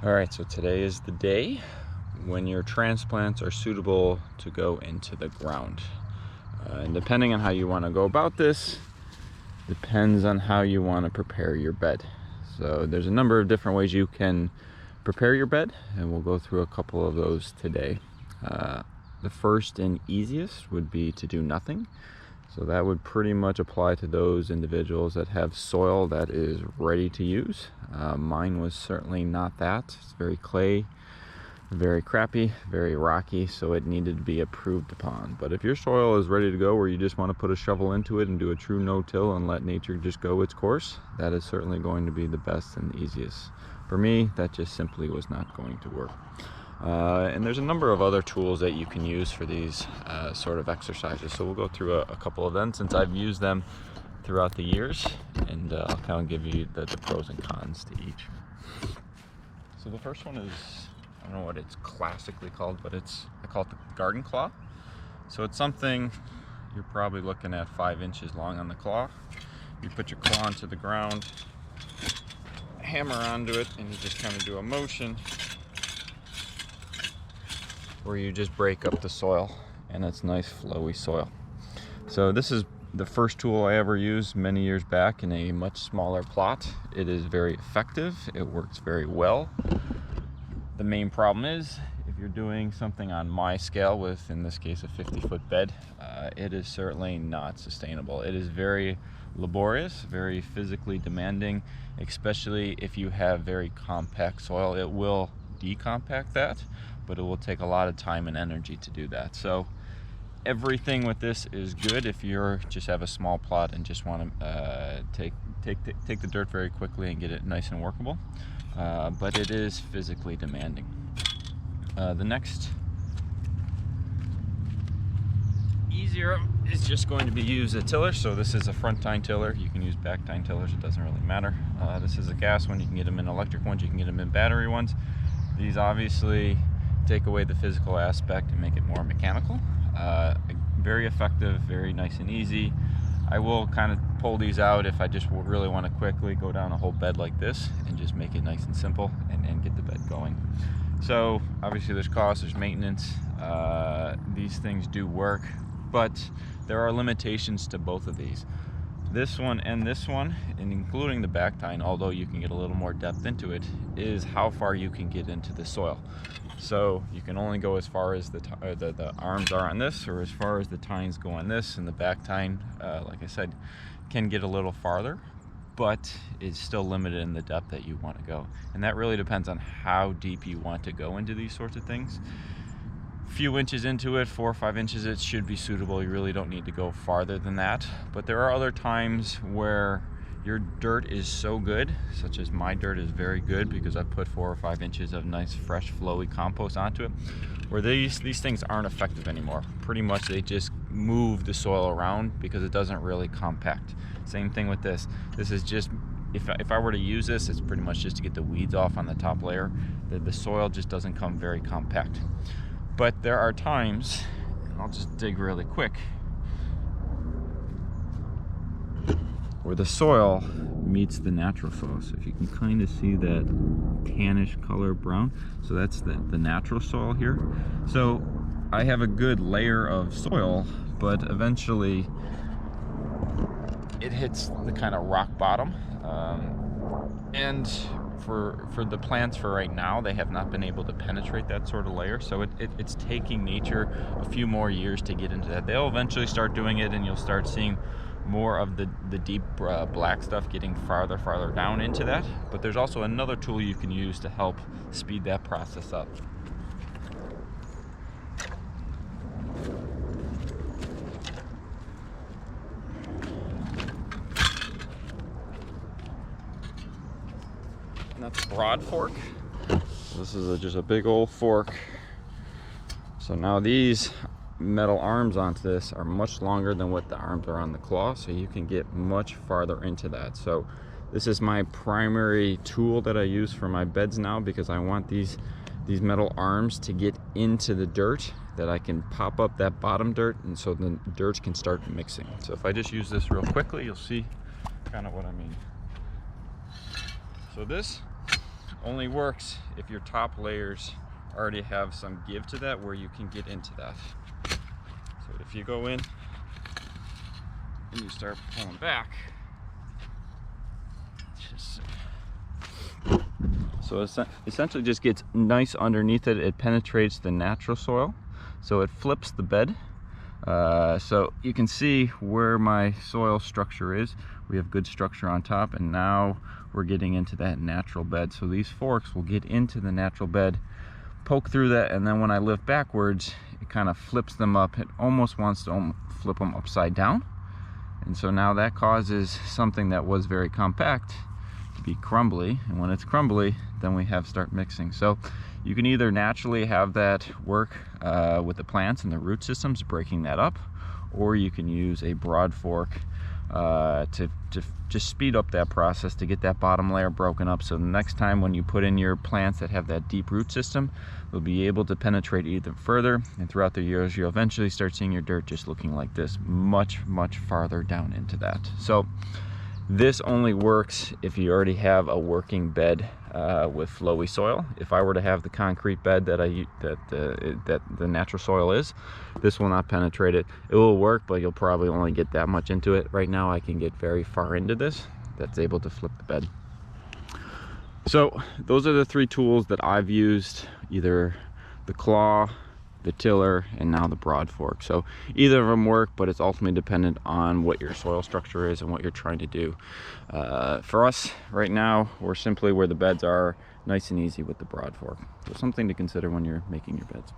All right, so today is the day when your transplants are suitable to go into the ground. And depending on how you want to go about this, depends on how you want to prepare your bed. So there's a number of different ways you can prepare your bed, and we'll go through a couple of those today. The first and easiest would be to do nothing. So that would pretty much apply to those individuals that have soil that is ready to use. Mine was certainly not that. It's very clay, very crappy, very rocky, so it needed to be improved upon. But if your soil is ready to go, where you just want to put a shovel into it and do a true no-till and let nature just go its course, that is certainly going to be the best and the easiest. For me, that just simply was not going to work. And there's a number of other tools that you can use for these sort of exercises. So we'll go through a couple of them since I've used them throughout the years, and I'll kind of give you the pros and cons to each. So the first one is, I don't know what it's classically called, but I call it the garden claw. So it's something you're probably looking at 5 inches long on the claw. You put your claw onto the ground, hammer onto it, and you just kind of do a motion where you just break up the soil, and it's nice flowy soil. So this is the first tool I ever used many years back in a much smaller plot. It is very effective, it works very well. The main problem is if you're doing something on my scale with, in this case, a 50-foot bed, it is certainly not sustainable. It is very laborious, very physically demanding, especially if you have very compact soil. It will decompact that, but it will take a lot of time and energy to do that. So everything with this is good if you just have a small plot and just want to take the dirt very quickly and get it nice and workable, but it is physically demanding. The next easier is just going to be use a tiller. So this is a front tine tiller. You can use back tine tillers, it doesn't really matter. This is a gas one. You can get them in electric ones, you can get them in battery ones. These obviously take away the physical aspect and make it more mechanical. Very effective, very nice and easy. I will kind of pull these out if I just really want to quickly go down a whole bed like this and just make it nice and simple and get the bed going. So obviously there's cost, there's maintenance. These things do work, but there are limitations to both of these. This one and this one, and including the back tine, although you can get a little more depth into it, is how far you can get into the soil. So you can only go as far as the arms are on this, or as far as the tines go on this, and the back tine, like I said, can get a little farther, but it's still limited in the depth that you want to go. And that really depends on how deep you want to go into these sorts of things. Few inches into it, 4 or 5 inches, it should be suitable. You really don't need to go farther than that. But there are other times where your dirt is so good, such as my dirt is very good because I put 4 or 5 inches of nice, fresh, flowy compost onto it, where these things aren't effective anymore. Pretty much they just move the soil around because it doesn't really compact. Same thing with this. This is just, if I were to use this, it's pretty much just to get the weeds off on the top layer. The soil just doesn't come very compact. But there are times, and I'll just dig really quick, where the soil meets the natural soil. So if you can kind of see that tannish color brown, so that's the natural soil here. So I have a good layer of soil, but eventually it hits the kind of rock bottom. And for the plants for right now, they have not been able to penetrate that sort of layer. So it's taking nature a few more years to get into that. They'll eventually start doing it, and you'll start seeing more of the deep black stuff getting farther down into that. But there's also another tool you can use to help speed that process up. And that's a broad fork. This is just a big old fork. So now these metal arms onto this are much longer than what the arms are on the claw, so you can get much farther into that. So this is my primary tool that I use for my beds now, because I want these metal arms to get into the dirt, that I can pop up that bottom dirt, and so the dirt can start mixing. So if I just use this real quickly, you'll see kind of what I mean. So this only works if your top layers already have some give to that where you can get into that. So if you go in and you start pulling back, so it essentially just gets nice underneath it. It penetrates the natural soil, so it flips the bed. So you can see where my soil structure is. We have good structure on top, and now we're getting into that natural bed. So these forks will get into the natural bed, poke through that, and then when I lift backwards, it kind of flips them up. It almost wants to flip them upside down. And so now that causes something that was very compact to be crumbly. And when it's crumbly, then we start mixing. So you can either naturally have that work with the plants and the root systems, breaking that up, or you can use a broad fork to just speed up that process to get that bottom layer broken up. So the next time when you put in your plants that have that deep root system, they'll be able to penetrate even further, and throughout the years you'll eventually start seeing your dirt just looking like this, much farther down into that. So this only works if you already have a working bed with flowy soil. If I were to have the concrete bed that the natural soil is, this will not penetrate it. It will work, but you'll probably only get that much into it. Right now I can get very far into this that's able to flip the bed. So those are the three tools that I've used, either the claw, the tiller, and now the broad fork. So either of them work, but it's ultimately dependent on what your soil structure is and what you're trying to do. For us right now, we're simply where the beds are, nice and easy with the broad fork. So something to consider when you're making your beds.